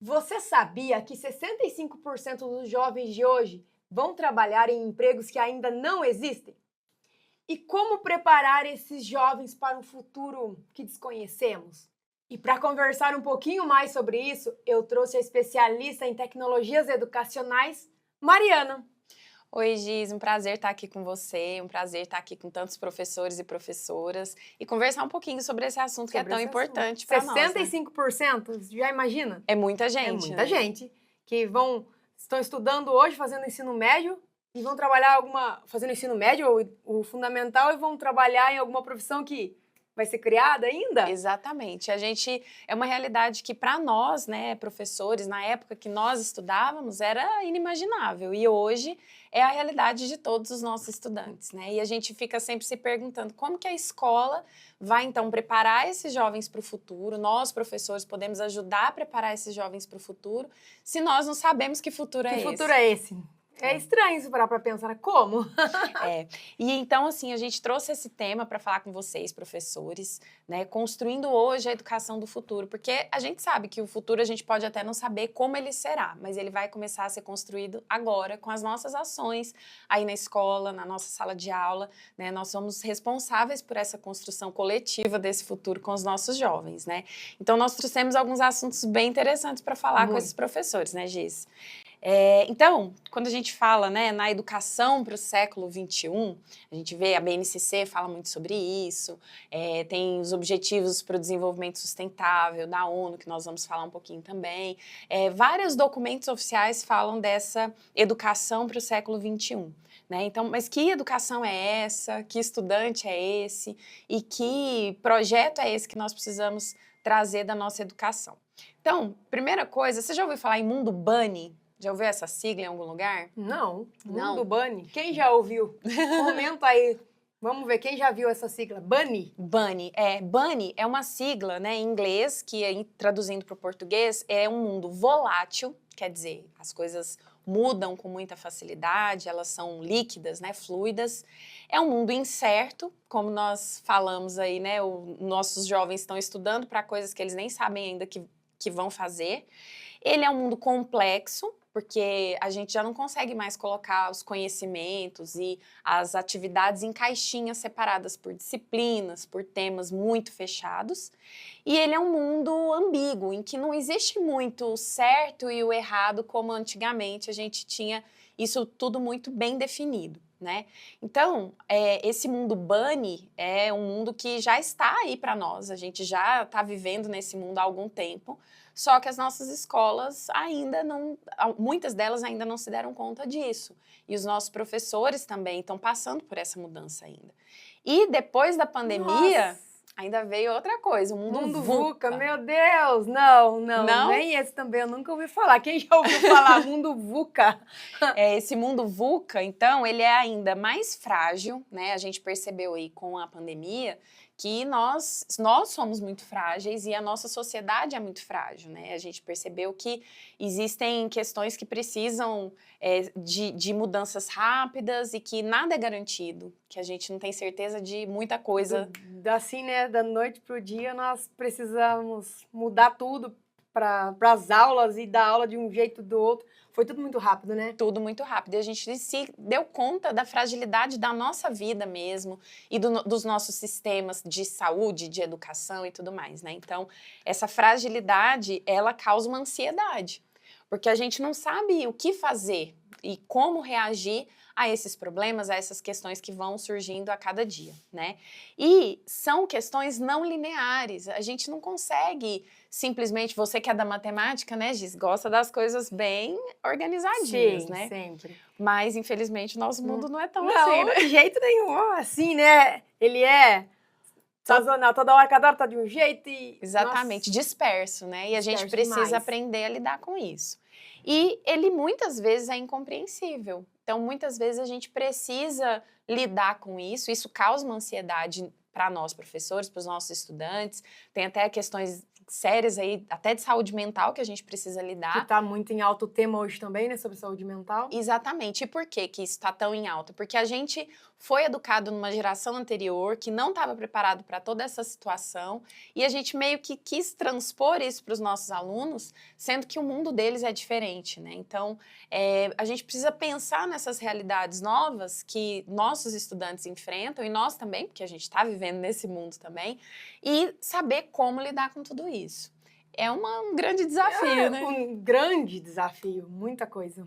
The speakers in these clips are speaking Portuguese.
Você sabia que 65% dos jovens de hoje vão trabalhar em empregos que ainda não existem? E como preparar esses jovens para um futuro que desconhecemos? E para conversar um pouquinho mais sobre isso, eu trouxe a especialista em tecnologias educacionais, Mariana. Oi, Giz, um prazer estar aqui com você, um prazer estar aqui com tantos professores e professoras e conversar um pouquinho sobre esse assunto que é tão importante para nós, né? 65%, já imagina? É muita gente, É muita né? gente que estão estudando hoje, fazendo ensino médio, e vão trabalhar fazendo ensino médio ou o fundamental e vão trabalhar em alguma profissão que vai ser criada ainda? Exatamente. É uma realidade que para nós, né, professores, na época que nós estudávamos, era inimaginável. E hoje é a realidade de todos os nossos estudantes, né? E a gente fica sempre se perguntando como que a escola vai, então, preparar esses jovens para o futuro. Nós, professores, podemos ajudar a preparar esses jovens para o futuro, se nós não sabemos que futuro é Que esse. futuro é esse? É estranho isso parar para pensar, como? É. E então, assim, a gente trouxe esse tema para falar com vocês, professores, né, construindo hoje a educação do futuro, porque a gente sabe que o futuro a gente pode até não saber como ele será, mas ele vai começar a ser construído agora com as nossas ações aí na escola, na nossa sala de aula, né, nós somos responsáveis por essa construção coletiva desse futuro com os nossos jovens, né. Então, nós trouxemos alguns assuntos bem interessantes para falar com esses professores, né, Giz? Então, quando a gente fala, né, na educação para o século XXI, a gente vê a BNCC fala muito sobre isso, tem os Objetivos para o Desenvolvimento Sustentável da ONU, que nós vamos falar um pouquinho também. Vários documentos oficiais falam dessa educação para o século XXI. Né? Então, mas que educação é essa? Que estudante é esse? E que projeto é esse que nós precisamos trazer da nossa educação? Então, primeira coisa, você já ouviu falar em Mundo Bunny? Já ouviu essa sigla em algum lugar? Não, Não? Mundo Bunny. Quem já ouviu? Comenta aí. Vamos ver, quem já viu essa sigla? Bunny? Bunny é uma sigla, né, em inglês, que traduzindo para o português, é um mundo volátil, quer dizer, as coisas mudam com muita facilidade, elas são líquidas, né, fluidas. É um mundo incerto, como nós falamos aí, né, nossos jovens estão estudando para coisas que eles nem sabem ainda que vão fazer. Ele é um mundo complexo, porque a gente já não consegue mais colocar os conhecimentos e as atividades em caixinhas separadas por disciplinas, por temas muito fechados. E ele é um mundo ambíguo, em que não existe muito o certo e o errado, como antigamente a gente tinha isso tudo muito bem definido. Né? Então, esse mundo Bunny é um mundo que já está aí para nós, a gente já está vivendo nesse mundo há algum tempo, só que as nossas escolas ainda não, muitas delas ainda não se deram conta disso. E os nossos professores também estão passando por essa mudança ainda. E depois da pandemia, Nossa. Ainda veio outra coisa, o mundo VUCA. Meu Deus, não, nem esse também eu nunca ouvi falar. Quem já ouviu falar mundo VUCA? Esse mundo VUCA, então, ele é ainda mais frágil, né? A gente percebeu aí com a pandemia que nós somos muito frágeis e a nossa sociedade é muito frágil, né? A gente percebeu que existem questões que precisam de mudanças rápidas e que nada é garantido, que a gente não tem certeza de muita coisa. Assim, né, da noite pro dia, nós precisamos mudar tudo para as aulas e dar aula de um jeito ou do outro. Foi tudo muito rápido, né? Tudo muito rápido. E a gente se deu conta da fragilidade da nossa vida mesmo e dos nossos sistemas de saúde, de educação e tudo mais, né? Então, essa fragilidade, ela causa uma ansiedade, porque a gente não sabe o que fazer e como reagir a esses problemas, a essas questões que vão surgindo a cada dia, né? E são questões não lineares, a gente não consegue simplesmente, você que é da matemática, né, Giz, gosta das coisas bem organizadinhas, Sim, né? sempre. Mas, infelizmente, o nosso mundo não é tão Não, assim, né? de jeito nenhum. Assim, né? Ele é sazonal, toda hora, cada hora tá de um jeito e... Exatamente, Nossa, disperso, né? E a gente disperso precisa demais. aprender a lidar com isso. E ele muitas vezes é incompreensível. Então, muitas vezes a gente precisa lidar com isso. Isso causa uma ansiedade para nós, professores, para os nossos estudantes. Tem até questões sérias aí, até de saúde mental, que a gente precisa lidar. Que tá muito em alta o tema hoje também, né? Sobre saúde mental. Exatamente. E por que isso está tão em alta? Porque a gente foi educado numa geração anterior que não estava preparado para toda essa situação e a gente meio que quis transpor isso para os nossos alunos, sendo que o mundo deles é diferente, né? Então, a gente precisa pensar nessas realidades novas que nossos estudantes enfrentam e nós também, porque a gente está vivendo nesse mundo também, e saber como lidar com tudo isso. É um grande desafio, né? Um grande desafio, muita coisa.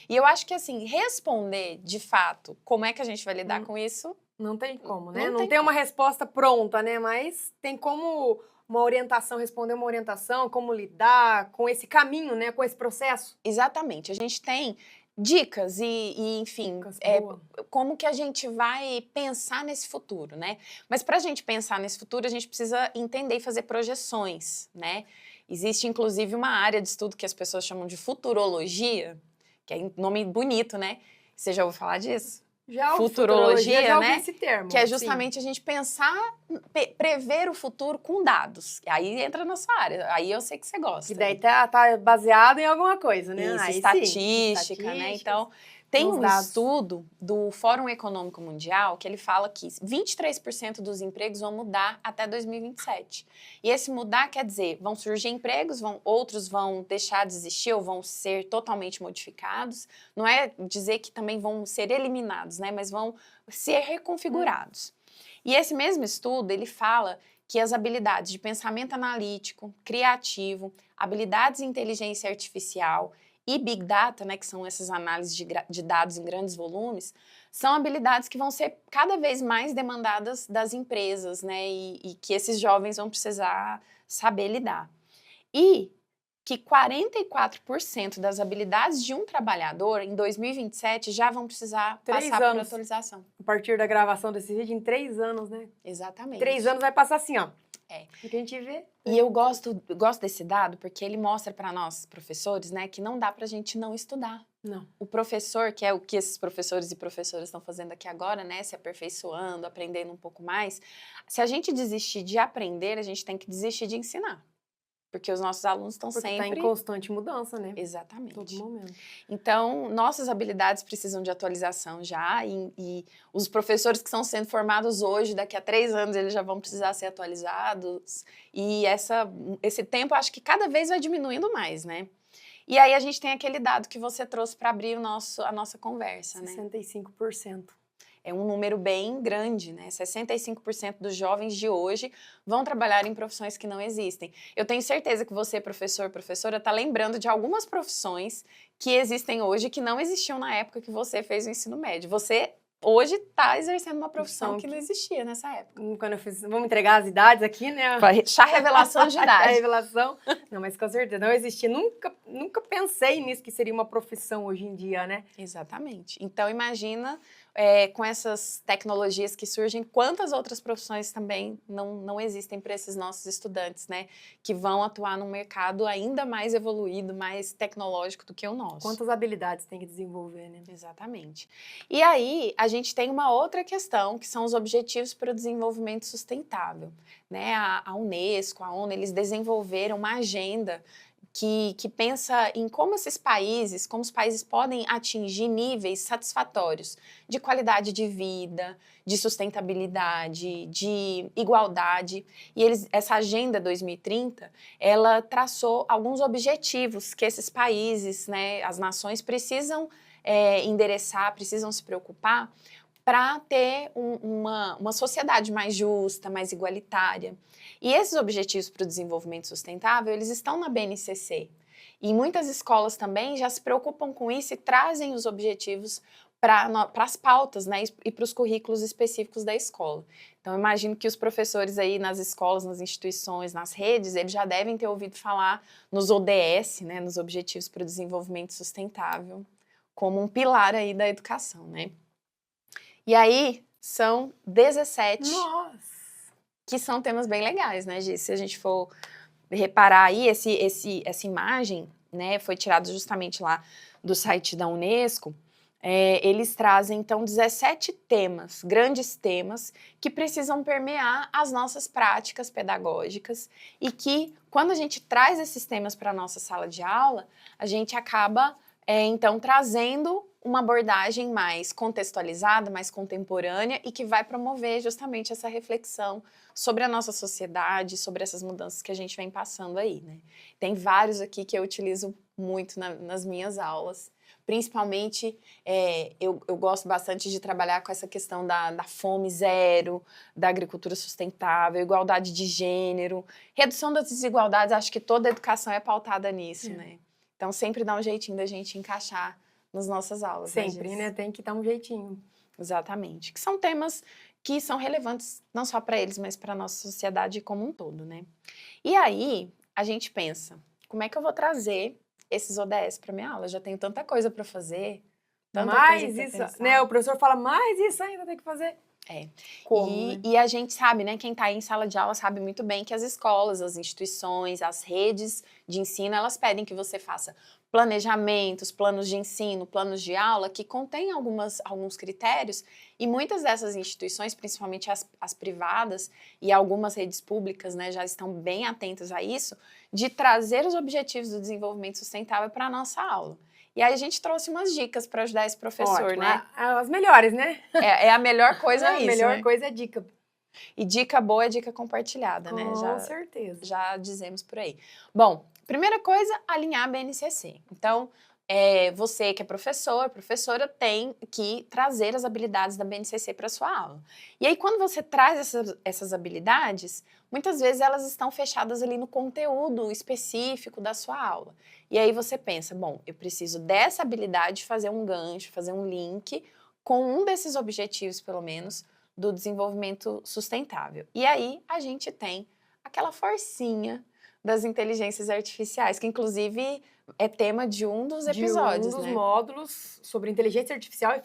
E eu acho que, assim, responder, de fato, como é que a gente vai lidar com isso... Não tem como, né? Não Não tem tem uma resposta pronta, né? Mas tem como uma orientação, responder uma orientação, como lidar com esse caminho, né? Com esse processo. Exatamente. A gente tem dicas enfim, Dicas, boa. como que a gente vai pensar nesse futuro, né? Mas para a gente pensar nesse futuro, a gente precisa entender e fazer projeções, né? Existe, inclusive, uma área de estudo que as pessoas chamam de futurologia, que é um nome bonito, né? Você já ouviu falar disso? Já Futurologia, já ouvi né? esse termo. Que é justamente a gente pensar, prever o futuro com dados. Aí entra na sua área. Aí eu sei que você gosta. Que daí tá baseado em alguma coisa, né? Isso, Aí estatística, né? Então, tem um dados. estudo do Fórum Econômico Mundial que ele fala que 23% dos empregos vão mudar até 2027. E esse mudar quer dizer, vão surgir empregos, outros vão deixar de existir ou vão ser totalmente modificados. Não é dizer que também vão ser eliminados, né? Mas vão ser reconfigurados. E esse mesmo estudo, ele fala que as habilidades de pensamento analítico, criativo, habilidades de inteligência artificial e Big Data, né, que são essas análises de dados em grandes volumes, são habilidades que vão ser cada vez mais demandadas das empresas, né, e que esses jovens vão precisar saber lidar. E que 44% das habilidades de um trabalhador em 2027 já vão precisar passar por atualização. A partir da gravação desse vídeo, em 3 anos, né? Exatamente. 3 anos vai passar assim, ó. E que a gente vê. E eu gosto desse dado porque ele mostra para nós, professores, né, que não dá pra gente não estudar. Não. O professor, que é o que esses professores e professoras estão fazendo aqui agora, né, se aperfeiçoando, aprendendo um pouco mais, se a gente desistir de aprender, a gente tem que desistir de ensinar. Porque os nossos alunos estão sempre... Porque está em constante mudança, né? Exatamente. Todo momento. Então, nossas habilidades precisam de atualização já e os professores que estão sendo formados hoje, daqui a 3 anos, eles já vão precisar ser atualizados. E esse tempo, acho que cada vez vai diminuindo mais, né? E aí a gente tem aquele dado que você trouxe para abrir a nossa conversa, 65%. Né? É um número bem grande, né? 65% dos jovens de hoje vão trabalhar em profissões que não existem. Eu tenho certeza que você, professor, professora, está lembrando de algumas profissões que existem hoje que não existiam na época que você fez o ensino médio. Você hoje está exercendo uma profissão que não existia nessa época. Quando eu fiz... Vamos entregar as idades aqui, né? Chá revelação de idade. Revelação. Não, mas com certeza não existia. Nunca pensei nisso, que seria uma profissão hoje em dia, né? Exatamente. Então, imagina... com essas tecnologias que surgem, quantas outras profissões também não existem para esses nossos estudantes, né? Que vão atuar num mercado ainda mais evoluído, mais tecnológico do que o nosso. Quantas habilidades tem que desenvolver, né? Exatamente. E aí, a gente tem uma outra questão, que são os Objetivos para o Desenvolvimento Sustentável. Né? A Unesco, a ONU, eles desenvolveram uma agenda que pensa em como os países podem atingir níveis satisfatórios de qualidade de vida, de sustentabilidade, de igualdade. E essa Agenda 2030, ela traçou alguns objetivos que esses países, né, as nações precisam endereçar, precisam se preocupar para ter uma sociedade mais justa, mais igualitária. E esses Objetivos para o Desenvolvimento Sustentável, eles estão na BNCC. E muitas escolas também já se preocupam com isso e trazem os objetivos para as pautas, né, e para os currículos específicos da escola. Então, eu imagino que os professores aí nas escolas, nas instituições, nas redes, eles já devem ter ouvido falar nos ODS, né, nos Objetivos para o Desenvolvimento Sustentável, como um pilar aí da educação, né? E aí, são 17... Nossa! Que são temas bem legais, né, Gi? Se a gente for reparar aí, essa imagem, né, foi tirada justamente lá do site da Unesco, eles trazem, então, 17 temas, grandes temas, que precisam permear as nossas práticas pedagógicas e que, quando a gente traz esses temas para a nossa sala de aula, a gente acaba Então, trazendo uma abordagem mais contextualizada, mais contemporânea e que vai promover justamente essa reflexão sobre a nossa sociedade, sobre essas mudanças que a gente vem passando aí, né? Tem vários aqui que eu utilizo muito nas minhas aulas. Principalmente, eu gosto bastante de trabalhar com essa questão da fome zero, da agricultura sustentável, igualdade de gênero, redução das desigualdades. Acho que toda a educação é pautada nisso, né? Então, sempre dá um jeitinho da gente encaixar nas nossas aulas. Sempre, né? Tem que dar um jeitinho. Exatamente. Que são temas que são relevantes não só para eles, mas para a nossa sociedade como um todo, né? E aí, a gente pensa, como é que eu vou trazer esses ODS para minha aula? Eu já tenho tanta coisa para fazer, tanta mais coisa pra isso, pensar. né? O professor fala, mais isso ainda tem que fazer. Como, né? E a gente sabe, né, quem está aí em sala de aula sabe muito bem que as escolas, as instituições, as redes de ensino, elas pedem que você faça planejamentos, planos de ensino, planos de aula, que contêm alguns critérios, e muitas dessas instituições, principalmente as privadas e algumas redes públicas, né, já estão bem atentas a isso, de trazer os objetivos do desenvolvimento sustentável para a nossa aula. E aí a gente trouxe umas dicas para ajudar esse professor, Ótimo, né? As melhores, né? É a melhor coisa isso, A melhor né? coisa é dica. E dica boa é dica compartilhada, né? Com certeza. Já dizemos por aí. Bom, primeira coisa, alinhar a BNCC. Então, você que é professora, tem que trazer as habilidades da BNCC para sua aula. E aí, quando você traz essas habilidades, muitas vezes elas estão fechadas ali no conteúdo específico da sua aula. E aí você pensa, bom, eu preciso dessa habilidade fazer um gancho, fazer um link com um desses objetivos, pelo menos, do desenvolvimento sustentável. E aí a gente tem aquela forcinha das inteligências artificiais, que inclusive é tema de um dos episódios, de um dos né? módulos sobre inteligência artificial e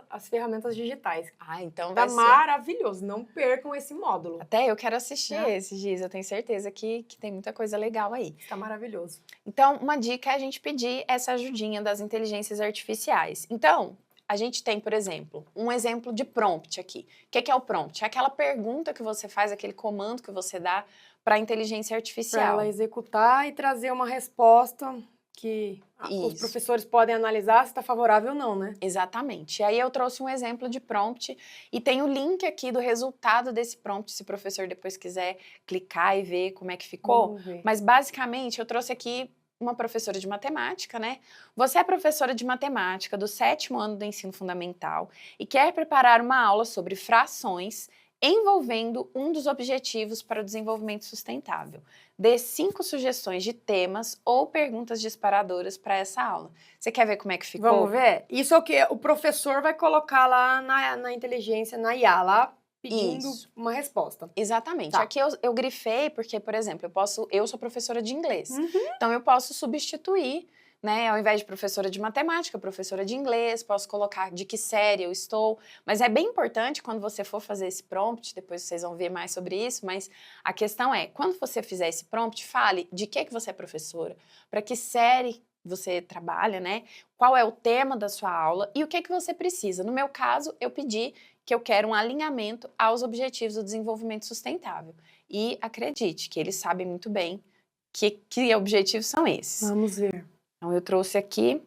as ferramentas digitais. Então Tá vai ser... maravilhoso, não percam esse módulo. Até eu quero assistir esses dias, eu tenho certeza que tem muita coisa legal aí. Está maravilhoso. Então, uma dica é a gente pedir essa ajudinha das inteligências artificiais. Então, a gente tem, por exemplo, um exemplo de prompt aqui. O que é o prompt? É aquela pergunta que você faz, aquele comando que você dá para a inteligência artificial. Para ela executar e trazer uma resposta que os professores podem analisar se está favorável ou não, né? Exatamente. E aí eu trouxe um exemplo de prompt e tem o link aqui do resultado desse prompt, se o professor depois quiser clicar e ver como é que ficou. Vamos ver. Mas basicamente eu trouxe aqui uma professora de matemática, né? Você é professora de matemática do 7º ano do ensino fundamental e quer preparar uma aula sobre frações envolvendo um dos objetivos para o desenvolvimento sustentável. Dê 5 sugestões de temas ou perguntas disparadoras para essa aula. Você quer ver como é que ficou? Vamos ver? Isso é o que o professor vai colocar lá na inteligência, na IA, lá pedindo uma resposta. Exatamente. Tá. Aqui eu grifei porque, por exemplo, eu sou professora de inglês. Então eu posso substituir, né, ao invés de professora de matemática, professora de inglês, posso colocar de que série eu estou. Mas é bem importante quando você for fazer esse prompt, depois vocês vão ver mais sobre isso, mas a questão é, quando você fizer esse prompt, fale de que você é professora, para que série você trabalha, né? Qual é o tema da sua aula e o que você precisa. No meu caso, eu pedi que eu quero um alinhamento aos objetivos do desenvolvimento sustentável. E acredite que eles sabem muito bem que objetivos são esses. Vamos ver. Então, eu trouxe aqui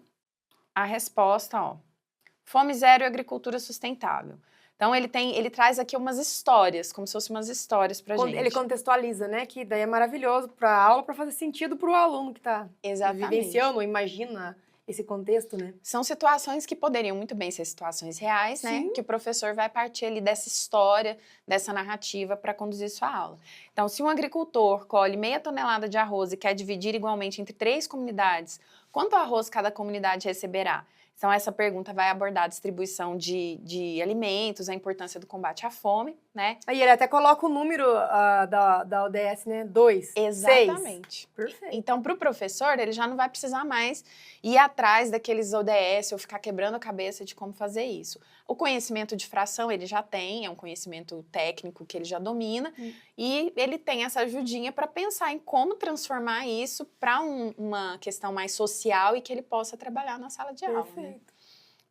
a resposta, ó. Fome zero e agricultura sustentável. Então, ele traz aqui umas histórias, como se fossem umas histórias pra gente. Ele contextualiza, né? Que daí é maravilhoso para a aula, para fazer sentido para o aluno que está vivenciando ou imagina esse contexto, né? São situações que poderiam muito bem ser situações reais, né? Que o professor vai partir ali dessa história, dessa narrativa para conduzir sua aula. Então, se um agricultor colhe meia tonelada de arroz e quer dividir igualmente entre 3 comunidades, quanto arroz cada comunidade receberá? Então, essa pergunta vai abordar a distribuição de alimentos, a importância do combate à fome, né? Aí ele até coloca o número da ODS, né? 2. Exatamente. 6. Perfeito. Então, para o professor, ele já não vai precisar mais ir atrás daqueles ODS ou ficar quebrando a cabeça de como fazer isso. O conhecimento de fração ele já tem, é um conhecimento técnico que ele já domina, e ele tem essa ajudinha para pensar em como transformar isso para uma questão mais social e que ele possa trabalhar na sala de aula. Perfeito. Né?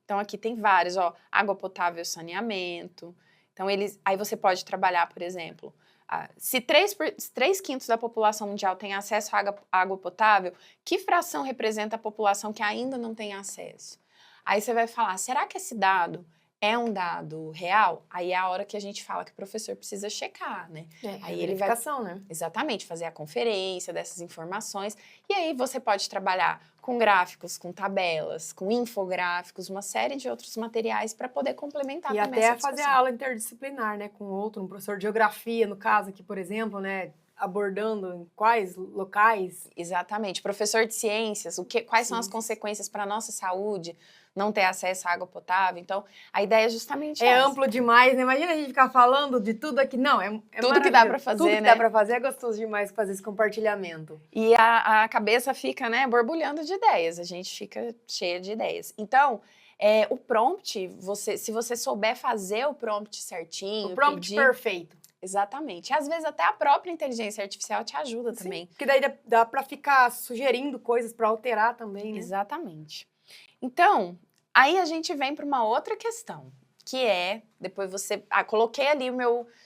Então, aqui tem vários, ó, água potável e saneamento. Então, aí você pode trabalhar, por exemplo, Se 3/5 da população mundial tem acesso à água potável, que fração representa a população que ainda não tem acesso? Aí você vai falar, será que esse dado é um dado real? Aí é a hora que a gente fala que o professor precisa checar, né? Aí ele vai, né? Exatamente, fazer a conferência dessas informações. E aí você pode trabalhar com gráficos, com tabelas, com infográficos, uma série de outros materiais para poder complementar e também até essa fazer a aula interdisciplinar, né? Com outro, um professor de geografia, no caso aqui, por exemplo, né? Abordando em quais locais. Exatamente. Professor de ciências, quais são as consequências para a nossa saúde, não ter acesso à água potável. Então, a ideia é justamente essa. É amplo demais, né? Imagina a gente ficar falando de tudo aqui. Não, é tudo que dá para fazer, tudo que dá para fazer é gostoso demais fazer esse compartilhamento. E a cabeça fica, né, borbulhando de ideias. A gente fica cheia de ideias. Então, o prompt, se você souber fazer o prompt certinho, o prompt perfeito. Exatamente. Às vezes até a própria inteligência artificial te ajuda também. Porque daí dá para ficar sugerindo coisas para alterar também, né? Exatamente. Então, aí a gente vem para uma outra questão, que é, depois você, coloquei ali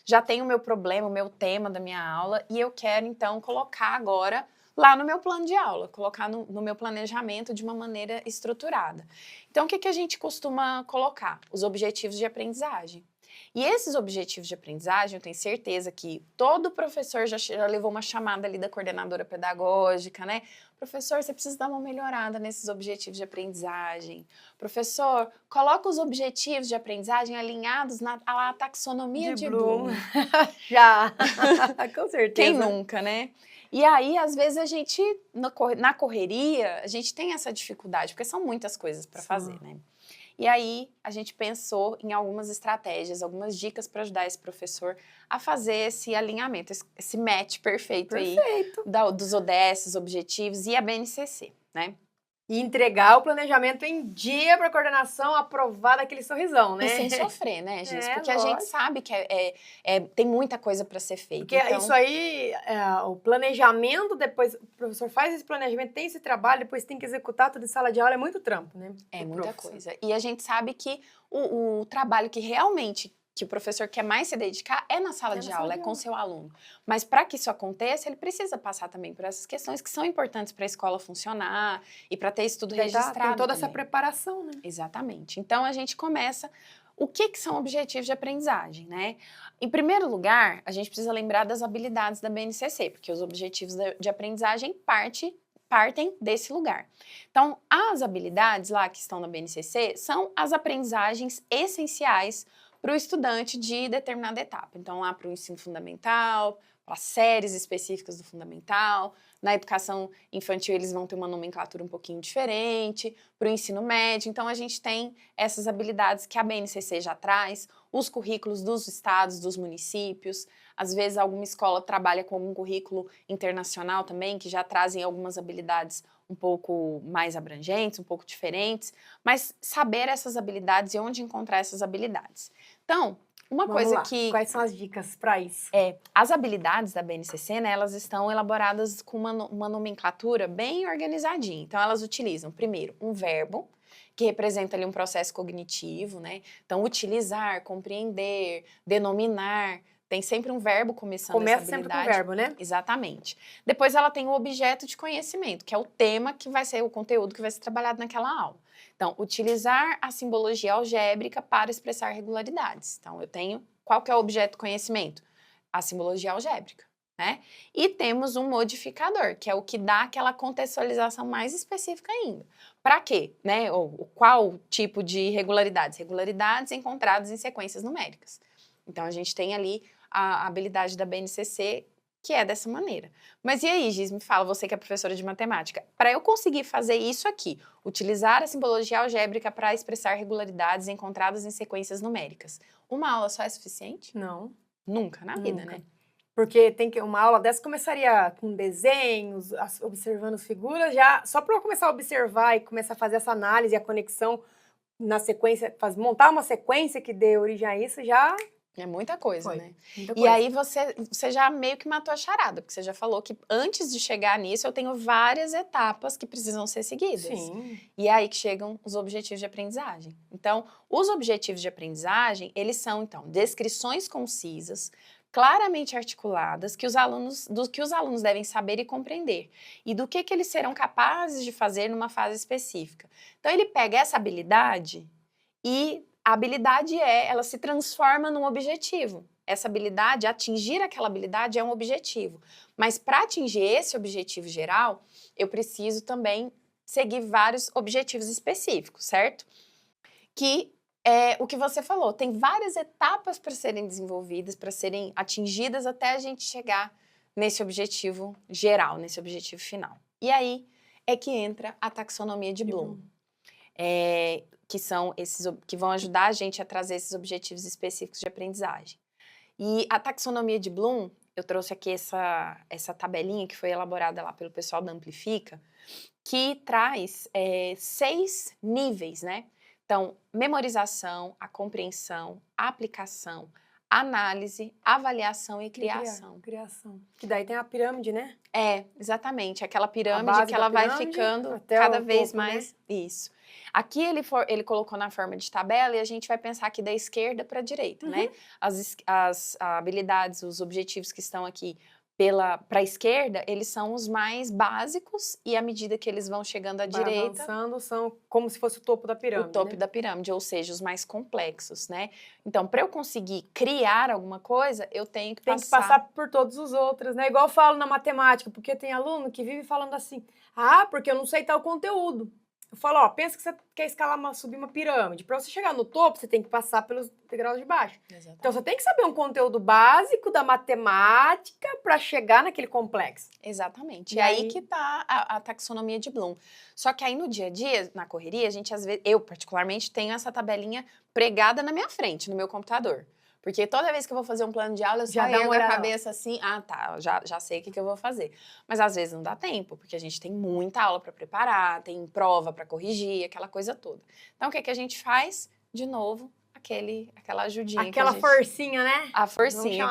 já tenho o meu problema, o meu tema da minha aula, e eu quero então colocar agora lá no meu plano de aula, colocar no meu planejamento de uma maneira estruturada. Então, o que a gente costuma colocar? Os objetivos de aprendizagem. E esses objetivos de aprendizagem, eu tenho certeza que todo professor já levou uma chamada ali da coordenadora pedagógica, né? Professor, você precisa dar uma melhorada nesses objetivos de aprendizagem. Professor, coloca os objetivos de aprendizagem alinhados à taxonomia de Bloom. Já, com certeza. Quem nunca, né? E aí, às vezes, a gente, na correria, a gente tem essa dificuldade, porque são muitas coisas para fazer, né? E aí, a gente pensou em algumas estratégias, algumas dicas para ajudar esse professor a fazer esse alinhamento, esse match perfeito. Aí dos ODS, objetivos e a BNCC, né? E entregar o planejamento em dia para a coordenação aprovar aquele sorrisão, né? E sem sofrer, né, gente? Porque a gente sabe que tem muita coisa para ser feita. Porque então isso aí, o planejamento, depois o professor faz esse planejamento, tem esse trabalho, depois tem que executar tudo em sala de aula, é muito trampo, né? É muita coisa. E a gente sabe que o trabalho que realmente que o professor quer mais se dedicar é na sala de aula, é com seu aluno. Mas para que isso aconteça, ele precisa passar também por essas questões que são importantes para a escola funcionar e para ter isso tudo registrado. Tem toda também. essa preparação, né? Exatamente. Então, a gente começa... O que são objetivos de aprendizagem, né? Em primeiro lugar, a gente precisa lembrar das habilidades da BNCC, porque os objetivos de aprendizagem partem desse lugar. Então, as habilidades lá que estão na BNCC são as aprendizagens essenciais para o estudante de determinada etapa. Então, lá para o ensino fundamental, para séries específicas do fundamental, na educação infantil eles vão ter uma nomenclatura um pouquinho diferente, para o ensino médio. Então, a gente tem essas habilidades que a BNCC já traz, os currículos dos estados, dos municípios. Às vezes, alguma escola trabalha com algum currículo internacional também, que já trazem algumas habilidades um pouco mais abrangentes, um pouco diferentes, mas saber essas habilidades e onde encontrar essas habilidades. Então, Quais são as dicas para isso? As habilidades da BNCC, né, elas estão elaboradas com uma nomenclatura bem organizadinha. Então, elas utilizam, primeiro, um verbo, que representa ali um processo cognitivo, né? Então, utilizar, compreender, denominar, tem sempre um verbo começando essa habilidade. Começa sempre com verbo, né? Exatamente. Depois ela tem o objeto de conhecimento, que é o tema que vai ser o conteúdo que vai ser trabalhado naquela aula. Então, utilizar a simbologia algébrica para expressar regularidades. Então, eu tenho, qual que é o objeto de conhecimento? A simbologia algébrica, né? E temos um modificador, que é o que dá aquela contextualização mais específica ainda. Para quê? Né? Ou qual tipo de regularidades? Regularidades encontradas em sequências numéricas. Então, a gente tem ali a habilidade da BNCC, que é dessa maneira. Mas e aí, Giz, me fala, você que é professora de matemática, para eu conseguir fazer isso aqui, utilizar a simbologia algébrica para expressar regularidades encontradas em sequências numéricas, uma aula só é suficiente? Não. Nunca na vida, né? Porque uma aula dessa começaria com desenhos, observando figuras, já só para eu começar a observar e começar a fazer essa análise e a conexão na sequência, montar uma sequência que dê origem a isso, já... É muita coisa, né? Muita coisa. E aí você já meio que matou a charada, porque você já falou que antes de chegar nisso eu tenho várias etapas que precisam ser seguidas. Sim. E é aí que chegam os objetivos de aprendizagem. Então, os objetivos de aprendizagem, eles são, então, descrições concisas, claramente articuladas do que os alunos devem saber e compreender e do que eles serão capazes de fazer numa fase específica. Então ele pega essa habilidade e a habilidade ela se transforma num objetivo. Essa habilidade, atingir aquela habilidade é um objetivo. Mas para atingir esse objetivo geral, eu preciso também seguir vários objetivos específicos, certo? Que é o que você falou, tem várias etapas para serem desenvolvidas, para serem atingidas até a gente chegar nesse objetivo geral, nesse objetivo final. E aí é que entra a taxonomia de Bloom, que são esses que vão ajudar a gente a trazer esses objetivos específicos de aprendizagem. E a taxonomia de Bloom, eu trouxe aqui essa tabelinha que foi elaborada lá pelo pessoal da Amplifica, que traz 6 níveis, né? Então, memorização, a compreensão, a aplicação, análise, avaliação e criação. Criação. Que daí tem a pirâmide, né? Exatamente. Aquela pirâmide que ela vai ficando cada vez mais... Né? Isso. Aqui ele colocou na forma de tabela e a gente vai pensar aqui da esquerda para a direita, né? As habilidades, os objetivos que estão aqui para a esquerda, eles são os mais básicos e à medida que eles vão chegando à direita... avançando, são como se fosse o topo da pirâmide, o topo da pirâmide, ou seja, os mais complexos, né? Então, para eu conseguir criar alguma coisa, eu tenho que passar por todos os outros, né? Igual eu falo na matemática, porque tem aluno que vive falando assim, porque eu não sei tal conteúdo. Eu falo, pensa que você quer subir uma pirâmide. Para você chegar no topo, você tem que passar pelos degraus de baixo. Exatamente. Então, você tem que saber um conteúdo básico da matemática para chegar naquele complexo. Exatamente. E aí que tá a taxonomia de Bloom. Só que aí no dia a dia, na correria, a gente às vezes, eu particularmente, tenho essa tabelinha pregada na minha frente, no meu computador. Porque toda vez que eu vou fazer um plano de aula, eu só ergo a cabeça assim, já sei o que eu vou fazer. Mas às vezes não dá tempo, porque a gente tem muita aula para preparar, tem prova para corrigir, aquela coisa toda. Então, o que a gente faz? De novo, aquela ajudinha. Aquela forcinha, né? A forcinha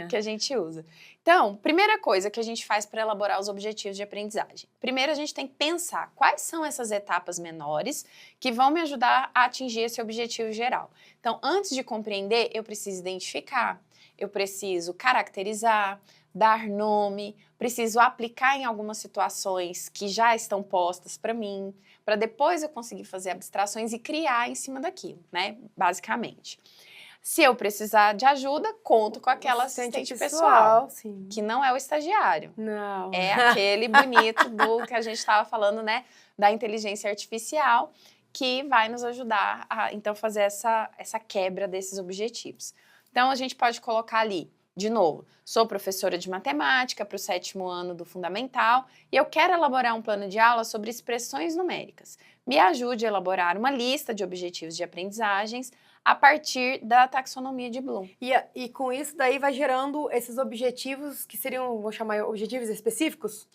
que a gente usa. Então, primeira coisa que a gente faz para elaborar os objetivos de aprendizagem. Primeiro, a gente tem que pensar quais são essas etapas menores que vão me ajudar a atingir esse objetivo geral. Então, antes de compreender, eu preciso identificar, eu preciso caracterizar, dar nome, preciso aplicar em algumas situações que já estão postas para mim, para depois eu conseguir fazer abstrações e criar em cima daquilo, né? Basicamente. Se eu precisar de ajuda, conto com aquela assistente pessoal, que não é o estagiário. Não. É aquele bonito do que a gente estava falando, né? Da inteligência artificial, que vai nos ajudar a, então, fazer essa quebra desses objetivos. Então, a gente pode colocar ali, de novo, sou professora de matemática para o 7º ano do Fundamental e eu quero elaborar um plano de aula sobre expressões numéricas. Me ajude a elaborar uma lista de objetivos de aprendizagens a partir da taxonomia de Bloom. E com isso daí vai gerando esses objetivos que seriam, vou chamar objetivos específicos?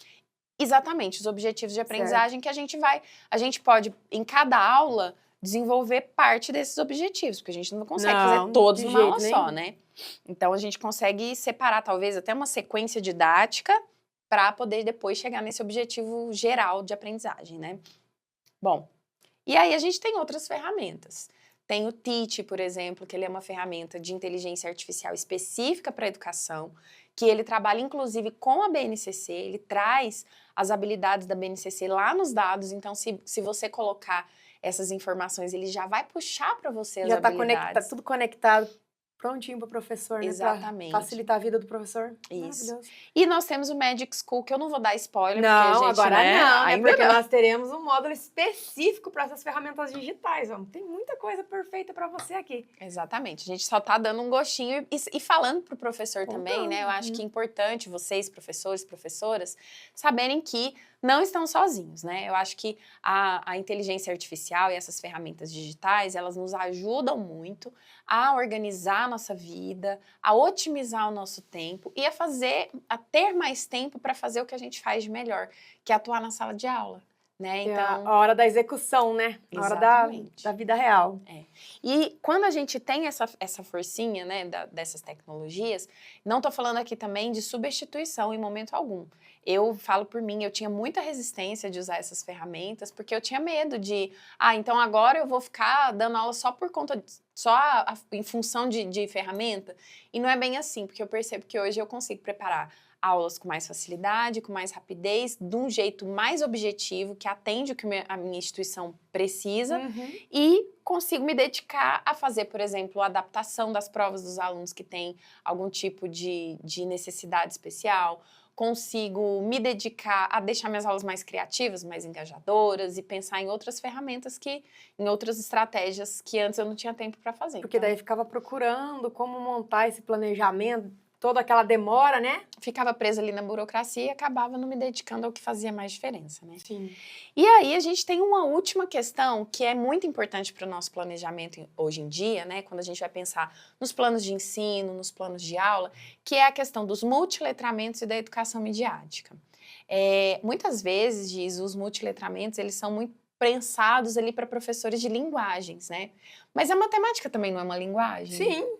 Exatamente, os objetivos de aprendizagem que a gente pode, em cada aula, desenvolver parte desses objetivos, porque a gente não consegue fazer todos numa aula só, né? Então, a gente consegue separar, talvez, até uma sequência didática para poder depois chegar nesse objetivo geral de aprendizagem, né? Bom, e aí a gente tem outras ferramentas. Tem o Teach, por exemplo, que ele é uma ferramenta de inteligência artificial específica para a educação, que ele trabalha, inclusive, com a BNCC, ele traz as habilidades da BNCC lá nos dados, então, se você colocar essas informações, ele já vai puxar para você as habilidades. Já tá tudo conectado, prontinho para o professor, né? Exatamente. Pra facilitar a vida do professor. Isso. E nós temos o Magic School, que eu não vou dar spoiler, não, porque a gente, agora né, não, ainda porque não. nós teremos um módulo específico para essas ferramentas digitais. Ó. Tem muita coisa perfeita para você aqui. Exatamente. A gente só tá dando um gostinho e falando pro professor também, né? Eu acho que é importante vocês, professores, professoras, saberem que não estão sozinhos, né? Eu acho que a inteligência artificial e essas ferramentas digitais, elas nos ajudam muito a organizar a nossa vida, a otimizar o nosso tempo e a ter mais tempo para fazer o que a gente faz de melhor, que é atuar na sala de aula, né? Então, a hora da execução, né? A hora da vida real. E quando a gente tem essa forcinha, né, dessas tecnologias, não estou falando aqui também de substituição em momento algum. Eu falo por mim, eu tinha muita resistência de usar essas ferramentas, porque eu tinha medo de, então agora eu vou ficar dando aula só por conta em função de ferramenta. E não é bem assim, porque eu percebo que hoje eu consigo preparar aulas com mais facilidade, com mais rapidez, de um jeito mais objetivo, que atende o que a minha instituição precisa, e consigo me dedicar a fazer, por exemplo, a adaptação das provas dos alunos que têm algum tipo de necessidade especial. Consigo me dedicar a deixar minhas aulas mais criativas, mais engajadoras e pensar em outras ferramentas em outras estratégias que antes eu não tinha tempo para fazer. Porque daí ficava procurando como montar esse planejamento, toda aquela demora, né? Ficava presa ali na burocracia e acabava não me dedicando ao que fazia mais diferença, né? Sim. E aí a gente tem uma última questão que é muito importante para o nosso planejamento hoje em dia, né? Quando a gente vai pensar nos planos de ensino, nos planos de aula, que é a questão dos multiletramentos e da educação midiática. Muitas vezes, Giz, os multiletramentos, eles são muito pensados ali para professores de linguagens, né? Mas a matemática também não é uma linguagem? Sim.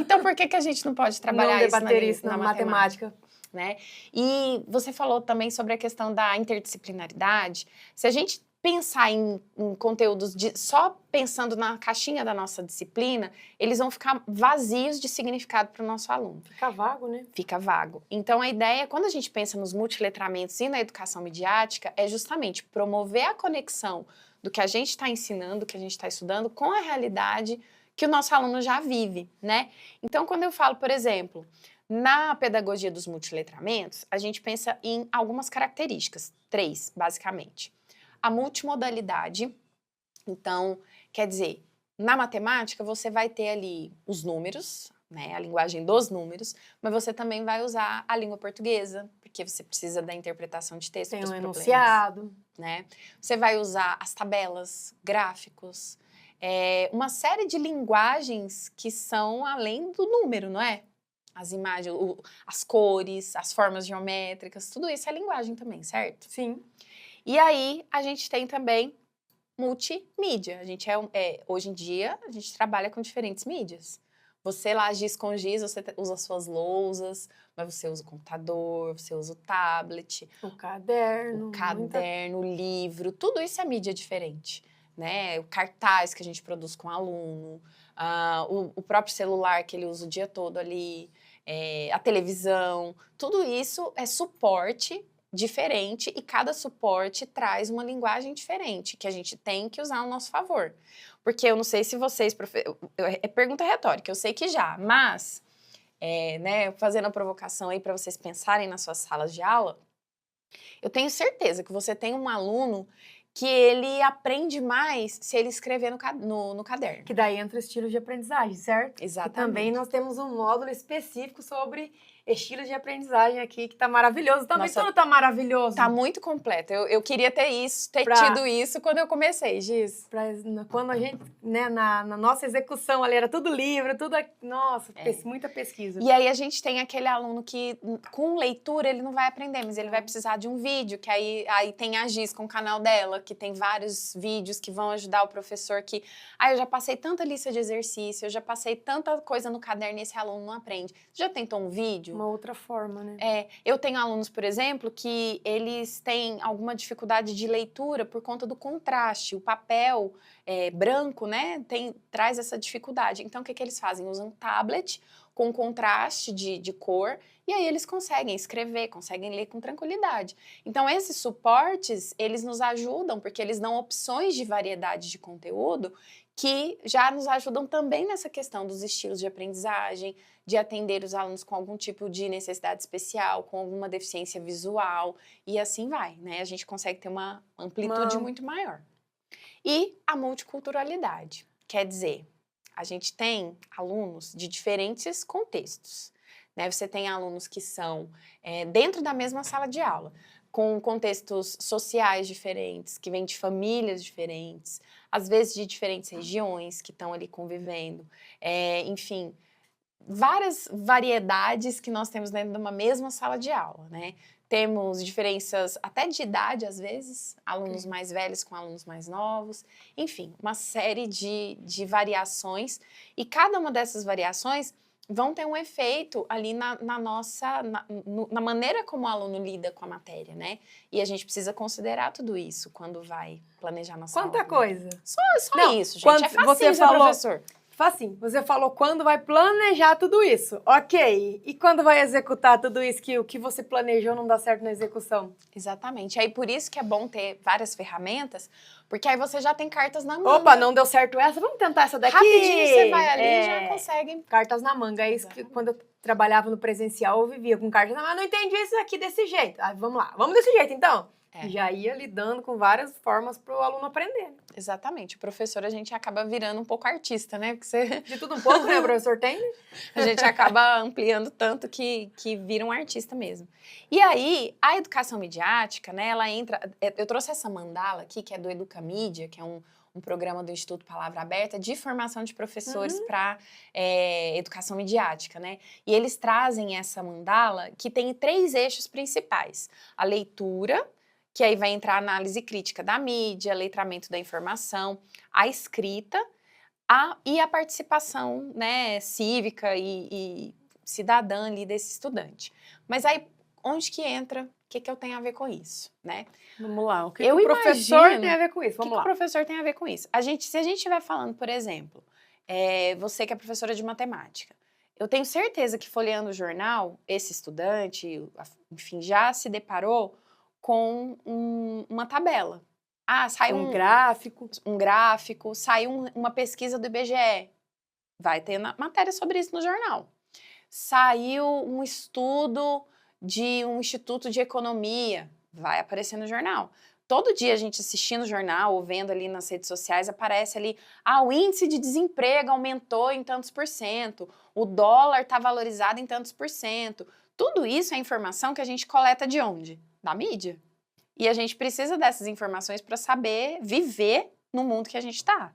Então, por que a gente não pode trabalhar isso na matemática? Né? E você falou também sobre a questão da interdisciplinaridade. Se a gente pensar em conteúdos só pensando na caixinha da nossa disciplina, eles vão ficar vazios de significado para o nosso aluno. Fica vago, né? Fica vago. Então, a ideia, quando a gente pensa nos multiletramentos e na educação midiática, é justamente promover a conexão do que a gente está ensinando, do que a gente está estudando, com a realidade que o nosso aluno já vive, né? Então, quando eu falo, por exemplo, na pedagogia dos multiletramentos, a gente pensa em algumas características, 3, basicamente. A multimodalidade, então, quer dizer, na matemática você vai ter ali os números, né, a linguagem dos números, mas você também vai usar a língua portuguesa, porque você precisa da interpretação de texto para os problemas. Tem um enunciado. Né? Você vai usar as tabelas, gráficos, uma série de linguagens que são além do número, não é? As imagens, as cores, as formas geométricas, tudo isso é linguagem também, certo? Sim. E aí, a gente tem também multimídia. A gente hoje em dia, a gente trabalha com diferentes mídias. Você lá, giz com giz, você usa suas lousas, mas você usa o computador, você usa o tablet. O caderno. O livro, tudo isso é mídia diferente. Né? O cartaz que a gente produz com o aluno, o próprio celular que ele usa o dia todo ali, a televisão, tudo isso é suporte diferente e cada suporte traz uma linguagem diferente que a gente tem que usar ao nosso favor. Porque eu não sei se vocês... É pergunta retórica, eu sei que já, mas, né, fazendo a provocação aí para vocês pensarem nas suas salas de aula, eu tenho certeza que você tem um aluno que ele aprende mais se ele escrever no caderno. Que daí entra o estilo de aprendizagem, certo? Exatamente. E também nós temos um módulo específico sobre estilos de aprendizagem aqui, que tá maravilhoso. Também tudo tá maravilhoso. Tá muito completo. Eu queria ter tido isso quando eu comecei, Giz. Quando a gente, né, na nossa execução ali, era tudo livro, tudo... Nossa, muita pesquisa. E aí a gente tem aquele aluno que, com leitura, ele não vai aprender, mas ele vai precisar de um vídeo, que aí tem a Giz com o canal dela, que tem vários vídeos que vão ajudar o professor que... eu já passei tanta lista de exercício, eu já passei tanta coisa no caderno e esse aluno não aprende. Você já tentou um vídeo? Uma outra forma, né? Eu tenho alunos, por exemplo, que eles têm alguma dificuldade de leitura por conta do contraste. O papel branco, né, traz essa dificuldade. Então, o que eles fazem? Usam um tablet com contraste de cor e aí eles conseguem escrever, conseguem ler com tranquilidade. Então, esses suportes, eles nos ajudam porque eles dão opções de variedade de conteúdo que já nos ajudam também nessa questão dos estilos de aprendizagem, de atender os alunos com algum tipo de necessidade especial, com alguma deficiência visual, e assim vai, né? A gente consegue ter uma amplitude muito maior. E a multiculturalidade, quer dizer, a gente tem alunos de diferentes contextos, né? Você tem alunos que são dentro da mesma sala de aula, com contextos sociais diferentes, que vêm de famílias diferentes, às vezes de diferentes regiões que estão ali convivendo, enfim, várias variedades que nós temos dentro de uma mesma sala de aula, né? Temos diferenças até de idade, às vezes, alunos mais velhos com alunos mais novos, enfim, uma série de variações, e cada uma dessas variações vão ter um efeito ali na maneira como o aluno lida com a matéria, né? E a gente precisa considerar tudo isso quando vai planejar nossa aula. Quanta coisa! Só isso, gente. É facinho você ser professor. Facinho. Você falou quando vai planejar tudo isso. Ok. E quando vai executar tudo isso que o que você planejou não dá certo na execução? Exatamente. Aí por isso que é bom ter várias ferramentas, porque aí você já tem cartas na manga. Opa, não deu certo essa, vamos tentar essa daqui. Rapidinho você vai ali e já consegue. Cartas na manga. É isso que quando eu trabalhava no presencial, eu vivia com cartas na manga. Não entendi isso aqui desse jeito. Ah, vamos lá, vamos desse jeito então. É. E já ia lidando com várias formas para o aluno aprender. Exatamente. O professor, a gente acaba virando um pouco artista, né? Porque você... De tudo um pouco, né, professor? Tem? A gente acaba ampliando tanto que vira um artista mesmo. E aí, a educação midiática, né, ela entra... Eu trouxe essa mandala aqui, que é do Educamídia, que é um programa do Instituto Palavra Aberta de formação de professores para educação midiática, né? E eles trazem essa mandala que tem 3 eixos principais. A leitura, que aí vai entrar a análise crítica da mídia, letramento da informação, a escrita e a participação, né, cívica e cidadã ali desse estudante. Mas aí, onde que entra? O que eu tenho a ver com isso, né? Vamos lá, o que o professor tem a ver com isso? Vamos lá. O que o professor tem a ver com isso? Se a gente estiver falando, por exemplo, você que é professora de matemática, eu tenho certeza que folheando o jornal, esse estudante, enfim, já se deparou com uma tabela. Ah, sai um gráfico. Um gráfico, saiu uma pesquisa do IBGE. Vai ter matéria sobre isso no jornal. Saiu um estudo de um instituto de economia. Vai aparecer no jornal. Todo dia a gente assistindo o jornal ou vendo ali nas redes sociais, aparece ali, o índice de desemprego aumentou em tantos %, o dólar está valorizado em tantos %. Tudo isso é informação que a gente coleta de onde? Da mídia. E a gente precisa dessas informações para saber viver no mundo que a gente está.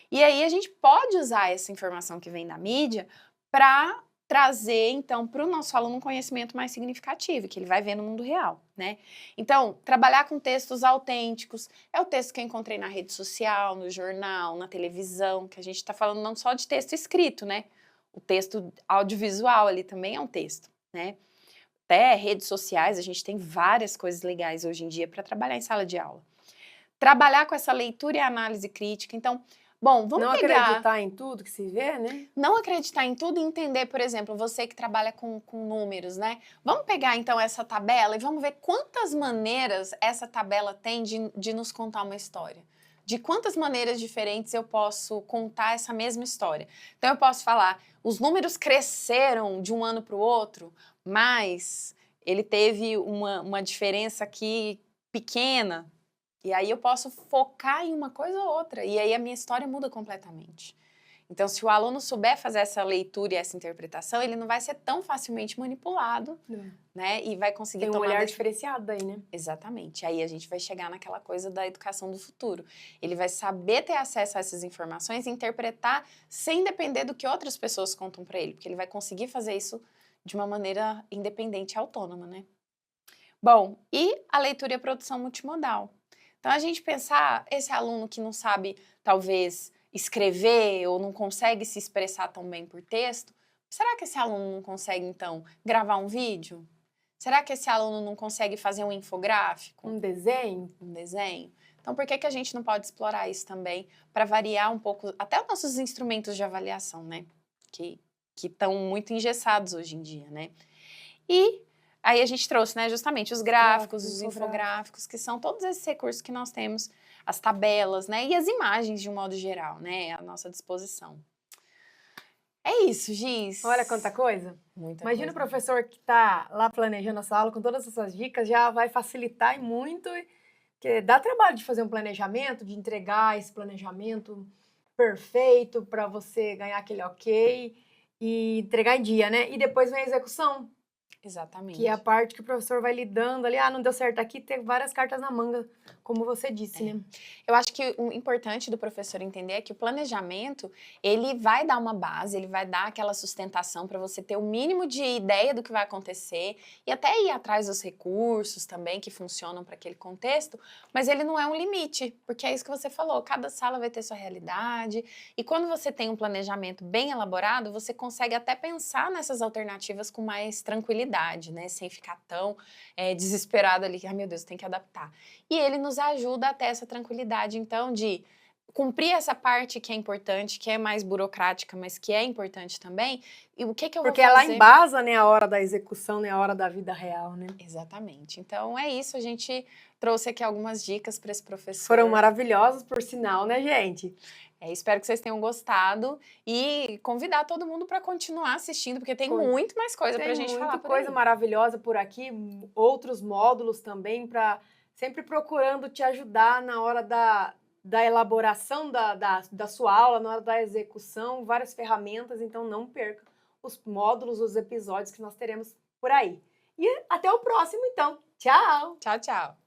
E aí a gente pode usar essa informação que vem da mídia para trazer, então, para o nosso aluno um conhecimento mais significativo, que ele vai ver no mundo real, né? Então, trabalhar com textos autênticos é o texto que eu encontrei na rede social, no jornal, na televisão, que a gente está falando não só de texto escrito, né? O texto audiovisual ali também é um texto, né? Até redes sociais, a gente tem várias coisas legais hoje em dia para trabalhar em sala de aula. Trabalhar com essa leitura e análise crítica. Então, bom, vamos pegar... Não acreditar em tudo que se vê, né? Não acreditar em tudo e entender, por exemplo, você que trabalha com números, né? Vamos pegar, então, essa tabela e vamos ver quantas maneiras essa tabela tem de nos contar uma história. De quantas maneiras diferentes eu posso contar essa mesma história. Então, eu posso falar, os números cresceram de um ano para o outro, mas ele teve uma diferença aqui pequena, e aí eu posso focar em uma coisa ou outra, e aí a minha história muda completamente. Então, se o aluno souber fazer essa leitura e essa interpretação, ele não vai ser tão facilmente manipulado, né? E vai conseguir tomar... Tem um olhar diferenciado aí, né? Exatamente. Aí a gente vai chegar naquela coisa da educação do futuro. Ele vai saber ter acesso a essas informações e interpretar sem depender do que outras pessoas contam para ele, porque ele vai conseguir fazer isso de uma maneira independente e autônoma, né? Bom, e a leitura e a produção multimodal. Então, a gente pensar, esse aluno que não sabe, talvez, escrever ou não consegue se expressar tão bem por texto, será que esse aluno não consegue, então, gravar um vídeo? Será que esse aluno não consegue fazer um infográfico? Um desenho? Um desenho. Então, por que a gente não pode explorar isso também para variar um pouco, até os nossos instrumentos de avaliação, né? Que estão muito engessados hoje em dia, né? E aí a gente trouxe, né, justamente os gráficos, os infográficos, que são todos esses recursos que nós temos, as tabelas, né, e as imagens de um modo geral, né, à nossa disposição. É isso, Giz. Olha quanta coisa. Imagina o professor que está lá planejando a sua aula com todas essas dicas, já vai facilitar muito, porque dá trabalho de fazer um planejamento, de entregar esse planejamento perfeito para você ganhar aquele ok e entregar em dia, né? E depois vem a execução. Exatamente. Que é a parte que o professor vai lidando ali, não deu certo aqui, tem várias cartas na manga, como você disse, né? Eu acho que o importante do professor entender é que o planejamento, ele vai dar uma base, ele vai dar aquela sustentação para você ter o mínimo de ideia do que vai acontecer e até ir atrás dos recursos também que funcionam para aquele contexto, mas ele não é um limite, porque é isso que você falou, cada sala vai ter sua realidade e quando você tem um planejamento bem elaborado, você consegue até pensar nessas alternativas com mais tranquilidade, né? Sem ficar tão desesperado ali, que, meu Deus, tem que adaptar. E ele nos ajuda a ter essa tranquilidade, então, de cumprir essa parte que é importante, que é mais burocrática, mas que é importante também. E o que eu vou Porque fazer? ela embasa, né, a hora da execução, né, a hora da vida real, né? Exatamente. Então é isso, a gente trouxe aqui algumas dicas para esse professor. Foram maravilhosos, por sinal, né, gente? Espero que vocês tenham gostado e convidar todo mundo para continuar assistindo, porque tem muito mais coisa para a gente falar. Tem muita coisa maravilhosa por aqui, outros módulos também, sempre procurando te ajudar na hora da elaboração da sua aula, na hora da execução, várias ferramentas, então não perca os módulos, os episódios que nós teremos por aí. E até o próximo, então. Tchau! Tchau, tchau!